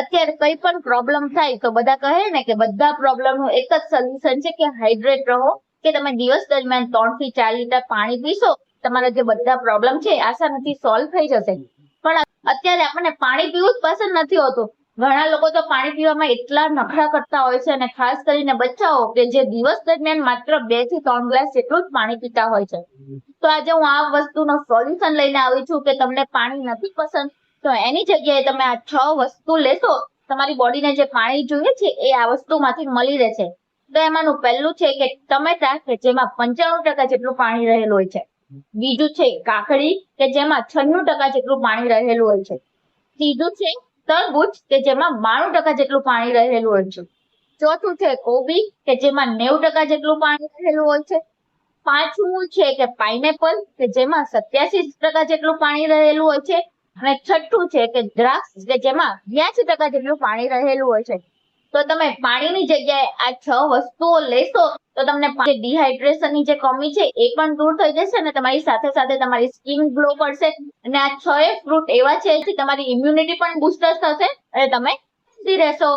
અત્યારે કઈ પણ પ્રોબ્લેમ થાય તો બધા કહે ને કે બધા પ્રોબ્લેમ નું એક જ સોલ્યુશન છે કે હાઇડ્રેટ રહો, કે તમે દિવસ દરમિયાન 3 થી 4 લીટર પાણી પીશો, તમારા જે બધા પ્રોબ્લેમ છે આસાનીથી સોલ્વ થઈ જશે. પણ અત્યારે આપણને પાણી પીવું જ પસંદ નથી હોતું. ઘણા લોકો તો પાણી પીવામાં એટલા નખરા કરતા હોય છે, અને ખાસ કરીને બચ્ચાઓ કે જે દિવસ દરમિયાન માત્ર 2 થી 3 ગ્લાસ જેટલું જ પાણી પીતા હોય છે. તો આજે હું આ વસ્તુનો સોલ્યુશન લઈને આવી છું કે તમને પાણી નથી પસંદ તો એની જગ્યાએ તમે આ 6 વસ્તુ લેશો, તમારી બોડીને જે પાણી જોઈએ છે એ આ વસ્તુમાંથી મળી રહેશે. તો એમાંનું પહેલું છે કે ટમેટા, કે જેમાં 95% જેટલું પાણી રહેલું હોય છે. બીજું છે કાકડી, કે જેમાં 96% જેટલું પાણી રહેલું હોય છે. ત્રીજું છે તરબૂચ, કે જેમાં 92% જેટલું પાણી રહેલું હોય છે. ચોથું છે કોબી, કે જેમાં 90% જેટલું પાણી રહેલું હોય છે. પાંચમું છે કે પાઇનેપલ, કે જેમાં 87% જેટલું પાણી રહેલું હોય છે. અને છઠ્ઠું છે કે દ્રાક્ષ, કે જેમાં 82% જેટલું પાણી રહેલું હોય છે. તો તમે પાણીની જગ્યાએ આ 6 વસ્તુઓ લેશો તો તમને ડિહાઇડ્રેશનની જે કમી છે એ પણ દૂર થઈ જશે, અને તમારી સાથે સાથે તમારી સ્કિન ગ્લો કરશે. અને આ 6 ફ્રૂટ એવા છે કે તમારી ઇમ્યુનિટી પણ બુસ્ટર થશે અને તમે હેલ્ધી રહેશો.